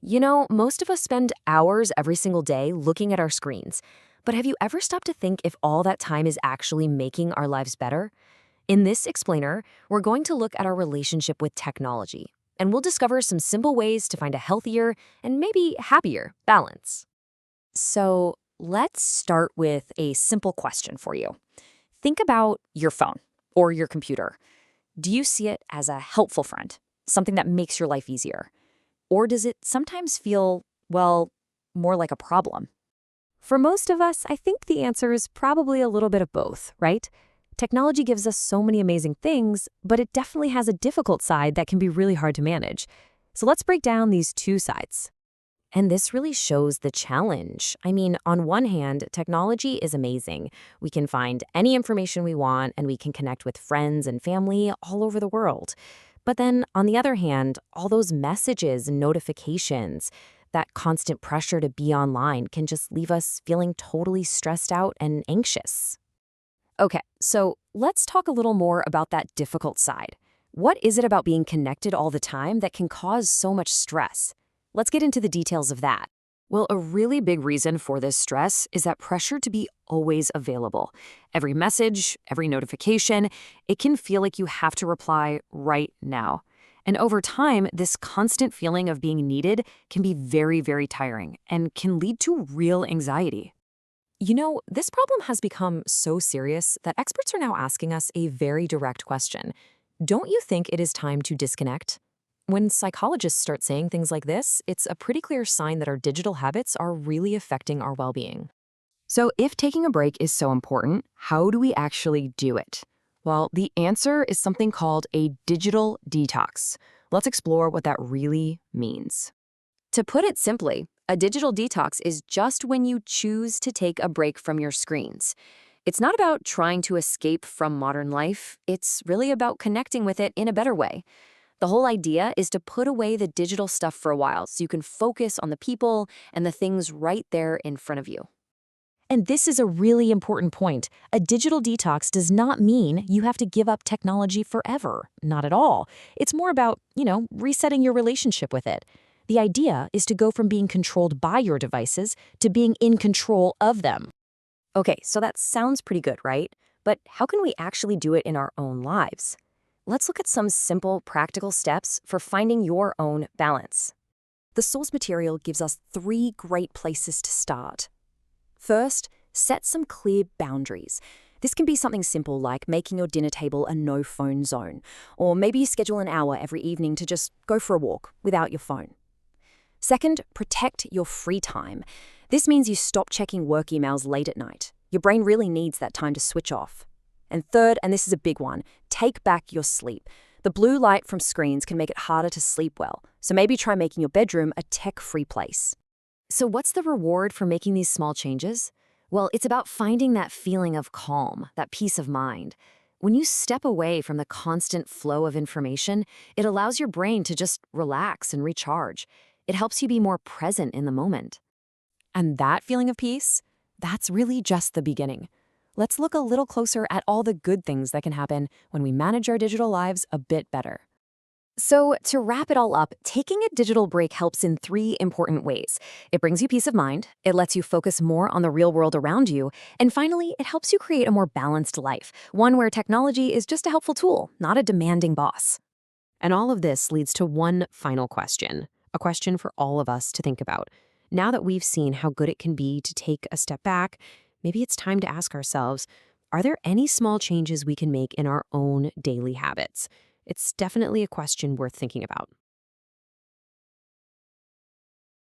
Most of us spend hours every single day looking at our screens. But have you ever stopped to think if all that time is actually making our lives better? In this explainer, we're going to look at our relationship with technology, and we'll discover some simple ways to find a healthier and maybe happier balance. So let's start with a simple question for you. Think about your phone or your computer. Do you see it as a helpful friend, something that makes your life easier? Or does it sometimes feel, well, more like a problem? For most of us, I think the answer is probably a little bit of both, right? Technology gives us so many amazing things, but it definitely has a difficult side that can be really hard to manage. So let's break down these two sides. And this really shows the challenge. On one hand, technology is amazing. We can find any information we want, and we can connect with friends and family all over the world. But then, on the other hand, all those messages and notifications, that constant pressure to be online can just leave us feeling totally stressed out and anxious. Okay, so let's talk a little more about that difficult side. What is it about being connected all the time that can cause so much stress? Let's get into the details of that. Well, a really big reason for this stress is that pressure to be always available. Every message, every notification, it can feel like you have to reply right now. And over time, this constant feeling of being needed can be very, very tiring and can lead to real anxiety. This problem has become so serious that experts are now asking us a very direct question. Don't you think it is time to disconnect? When psychologists start saying things like this, it's a pretty clear sign that our digital habits are really affecting our well-being. So if taking a break is so important, how do we actually do it? Well, the answer is something called a digital detox. Let's explore what that really means. To put it simply, a digital detox is just when you choose to take a break from your screens. It's not about trying to escape from modern life. It's really about connecting with it in a better way. The whole idea is to put away the digital stuff for a while so you can focus on the people and the things right there in front of you. And this is a really important point. A digital detox does not mean you have to give up technology forever. Not at all. It's more about, resetting your relationship with it. The idea is to go from being controlled by your devices to being in control of them. Okay, so that sounds pretty good, right? But how can we actually do it in our own lives? Let's look at some simple, practical steps for finding your own balance. The source material gives us 3 great places to start. First, set some clear boundaries. This can be something simple like making your dinner table a no-phone zone, or maybe you schedule an hour every evening to just go for a walk without your phone. Second, protect your free time. This means you stop checking work emails late at night. Your brain really needs that time to switch off. And third, and this is a big one, take back your sleep. The blue light from screens can make it harder to sleep well, so maybe try making your bedroom a tech-free place. So what's the reward for making these small changes? Well, it's about finding that feeling of calm, that peace of mind. When you step away from the constant flow of information, it allows your brain to just relax and recharge. It helps you be more present in the moment. And that feeling of peace, that's really just the beginning. Let's look a little closer at all the good things that can happen when we manage our digital lives a bit better. So to wrap it all up, taking a digital break helps in 3 important ways. It brings you peace of mind, it lets you focus more on the real world around you, and finally, it helps you create a more balanced life, one where technology is just a helpful tool, not a demanding boss. And all of this leads to one final question, a question for all of us to think about. Now that we've seen how good it can be to take a step back, maybe it's time to ask ourselves, are there any small changes we can make in our own daily habits? It's definitely a question worth thinking about.